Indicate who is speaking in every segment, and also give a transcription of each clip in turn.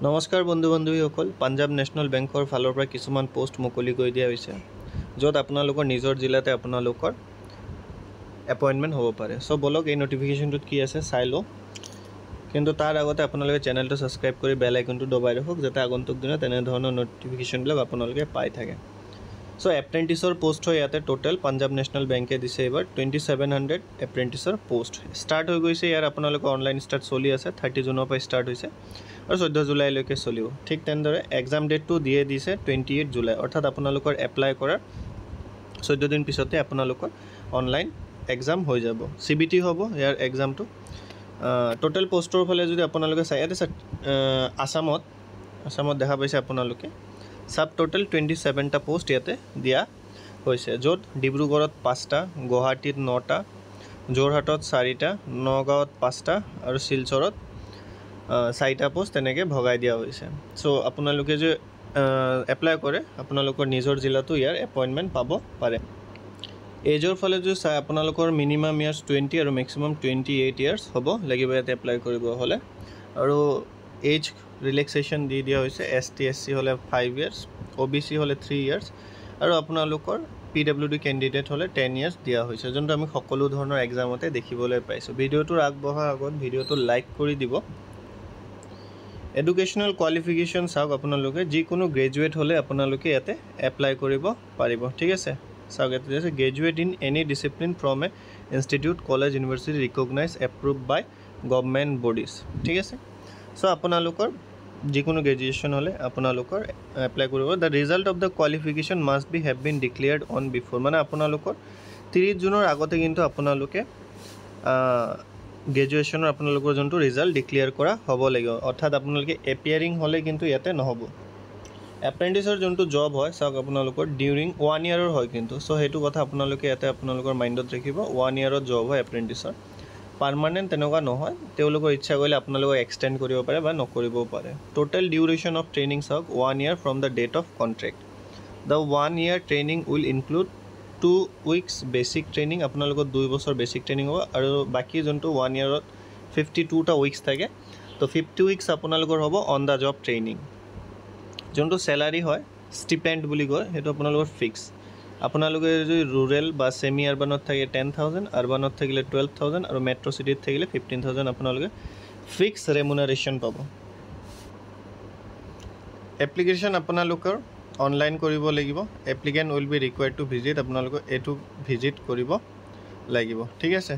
Speaker 1: নমস্কাৰ বন্ধু বান্ধৱীসকল, পাঞ্জাৱ নেশ্যনেল বেংকৰ ফালৰ পৰা কিছুমান পোষ্ট মুকলি কৰি দিয়া হৈছে, য'ত আপোনালোকৰ নিজৰ জিলাতে আপোনালোকৰ এপইণ্টমেণ্ট হ'ব পাৰে। চ' বলক এই নটিফিকেশ্যনটোত কি আছে চাই লওঁ। কিন্তু তাৰ আগতে আপোনালোকে চেনেলটো ছাবস্ক্ৰাইব কৰি বেল আইকনটো দবাই ৰাখক, যাতে আগন্তুক দিনত তেনেধৰণৰ নটিফিকেশ্যনবিলাক আপোনালোকে পাই থাকে। চ' এপ্ৰেণ্টিছৰ পোষ্ট হয় ইয়াতে টোটেল পাঞ্জাৱ নেশ্যনেল বেংকে দিছে এইবাৰ 2700 এপ্ৰেণ্টিছৰ পোষ্ট। ষ্টাৰ্ট হৈ গৈছে ইয়াৰ আপোনালোকৰ অনলাইন ষ্টাৰ্ট চলি আছে, 30 জুনৰ পৰা ষ্টাৰ্ট হৈছে আৰু 14 জুলাইলৈকে চলিব। ঠিক তেনেদৰে এক্সাম ডেটটো দিয়ে দিছে 28 জুলাই, অৰ্থাৎ আপোনালোকৰ এপ্লাই কৰাৰ 14 দিন পিছতে আপোনালোকৰ অনলাইন এক্সাম হৈ যাব। CBT হ'ব ইয়াৰ এক্সামটো। টোটেল পোষ্টৰ ফালে যদি আপোনালোকে চাই, ইয়াতে আসামত দেখা পাইছে আপোনালোকে সাব টোটেল 27টা পোষ্ট ইয়াতে দিয়া হৈছে, য'ত ডিব্ৰুগড়ত 5টা, গুৱাহাটীত 9টা, যোৰহাটত 4টা, নগাঁৱত 5টা আৰু শিলচৰত 4টা পোষ্ট তেনেকৈ ভগাই দিয়া হৈছে। চ' আপোনালোকে যে এপ্লাই কৰে আপোনালোকৰ নিজৰ জিলাতো ইয়াৰ এপইণ্টমেণ্ট পাব পাৰে। এজৰ ফালে যদি চাই আপোনালোকৰ মিনিমাম ইয়াৰ্ছ 20 আৰু মেক্সিমাম 28 ইয়াৰ্ছ হ'ব লাগিব ইয়াতে এপ্লাই কৰিব হ'লে। আৰু এজ ৰিলেক্সেশ্যন দি দিয়া হৈছে, ST SC হ'লে 5 ইয়াৰ্ছ, OBC হ'লে 3 ইয়াৰ্ছ আৰু আপোনালোকৰ PWD কেণ্ডিডেট হ'লে 10 ইয়াৰ্ছ দিয়া হৈছে, যোনটো আমি সকলো ধৰণৰ এক্সামতে দেখিবলৈ পাইছোঁ। ভিডিঅ'টোৰ আগবঢ়াৰ আগত ভিডিঅ'টো লাইক কৰি দিব। এডুকেশ্যনেল কোৱালিফিকেশ্যন চাওক, আপোনালোকে যিকোনো গ্ৰেজুৱেট হ'লে আপোনালোকে ইয়াতে এপ্লাই কৰিব পাৰিব। ঠিক আছে, চাওক ইয়াতে আছে graduate in any discipline from a institute, college, university recognize approve by government bodies. ঠিক আছে, চ' আপোনালোকৰ যিকোনো গ্ৰেজুৱেশ্যন হ'লে আপোনালোকৰ এপ্লাই কৰিব। The result of the qualification must B have been declared on before, মানে আপোনালোকৰ 30 জুনৰ আগতে কিন্তু আপোনালোকে গ্ৰেজুৱেশ্যনৰ আপোনালোকৰ যোনটো ৰিজাল্ট ডিক্লেয়াৰ কৰা হ'ব লাগিব, অৰ্থাৎ আপোনালোকে এপিয়াৰিং হ'লে কিন্তু ইয়াতে নহ'ব। এপ্ৰেণ্টিছৰ যোনটো জব হয় চাওক আপোনালোকৰ ডিউৰিং 1 ইয়াৰৰ হয় কিন্তু, চ' সেইটো কথা আপোনালোকে ইয়াতে আপোনালোকৰ মাইণ্ডত ৰাখিব। 1 ইয়াৰত জব হয় এপ্ৰেণ্টিছৰ, পাৰ্মানেণ্ট তেনেকুৱা নহয়, তেওঁলোকৰ ইচ্ছা কৰিলে আপোনালোকক এক্সটেণ্ড কৰিব পাৰে বা নকৰিবও পাৰে। টোটেল ডিউৰেশ্যন অফ ট্ৰেইনিং চাওক 1 year from the date of contract. The 1 year training will include 2 weeks basic training, আপোনালোকৰ 2 বছৰ বেচিক ট্ৰেইনিং হ'ব আৰু বাকী যোনটো 1 ইয়াৰত 52টা উইকছ থাকে, তো 50 উইকছ আপোনালোকৰ হ'ব অন দ্য জব ট্ৰেইনিং। যোনটো চেলাৰী হয় ষ্টিপেণ্ড বুলি কয়, সেইটো আপোনালোকৰ ফিক্স। আপোনালোকে যদি ৰুৰেল বা ছেমি আৰ্বানত থাকে 10,000, আৰ্বানত থাকিলে 12,000 আৰু মেট্ৰ' চিটিত থাকিলে 15,000 আপোনালোকে ফিক্স ৰেমুনাৰেশ্যন পাব। এপ্লিকেশ্যন আপোনালোকৰ অনলাইন কৰিব লাগিব। Applicant will be required to visit, আপোনালোকে এইটো ভিজিট কৰিব লাগিব। ঠিক আছে,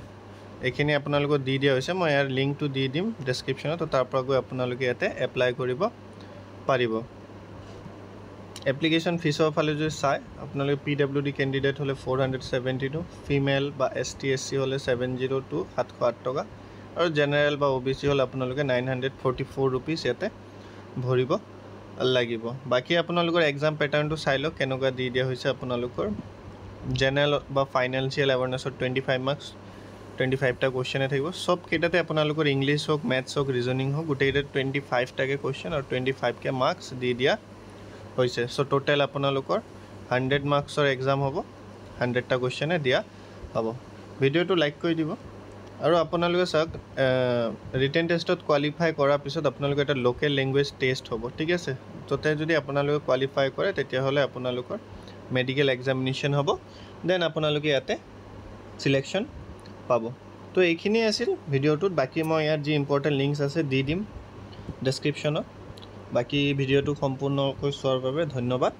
Speaker 1: এইখিনি আপোনালোকক দি দিয়া হৈছে, মই ইয়াৰ লিংকটো দি দিম ডেছক্ৰিপশ্যনত, তো তাৰ পৰা গৈ আপোনালোকে ইয়াতে এপ্লাই কৰিব পাৰিব। এপ্লিকেশ্যন ফিছৰ ফালে যদি চাই, আপোনালোকে PWD কেণ্ডিডেট হ'লে 472, ফিমেল বা ST SC হ'লে 702 708 টকা আৰু জেনেৰেল বা OBC হ'লে আপোনালোকে 944 ৰুপিজ ইয়াতে ভৰিব লাগিব। বাকী আপোনালোকৰ এক্সাম পেটাৰ্ণটো চাই লওক কেনেকুৱা দি দিয়া হৈছে। আপোনালোকৰ জেনেৰেল বা ফাইনেন্সিয়েল এৱাৰনেছত 25 মাৰ্কছ, 25টা কুৱেশ্যনে থাকিব। চব কেইটাতে আপোনালোকৰ ইংলিছ হওক, মেথছ হওক, ৰিজনিং হওক, গোটেইকেইটাত 25টাকে কুৱেশ্যন আৰু 25কে মাৰ্কছ দি দিয়া হৈছে। চ' টোটেল আপোনালোকৰ 100 মাৰ্কছৰ এক্সাম হ'ব, 100টা কুৱেশ্যনে দিয়া হ'ব। ভিডিঅ'টো লাইক কৰি দিব। আৰু আপোনালোকে চাওক ৰিটেন টেষ্টত কোৱালিফাই কৰাৰ পিছত আপোনালোকৰ এটা লোকেল লেংগুৱেজ টেষ্ট হ'ব। ঠিক আছে, তাতে যদি আপোনালোকে কোৱালিফাই কৰে তেতিয়াহ'লে আপোনালোকৰ মেডিকেল এক্সামিনেশ্যন হ'ব, দেন আপোনালোকে ইয়াতে চিলেকশ্যন পাব। তো এইখিনিয়ে আছিল ভিডিঅ'টোত। বাকী মই ইয়াত যি ইম্পৰ্টেণ্ট লিংকছ আছে দি দিম ডেছক্ৰিপশ্যনত। বাকী ভিডিঅ'টো সম্পূৰ্ণকৈ চোৱাৰ বাবে ধন্যবাদ।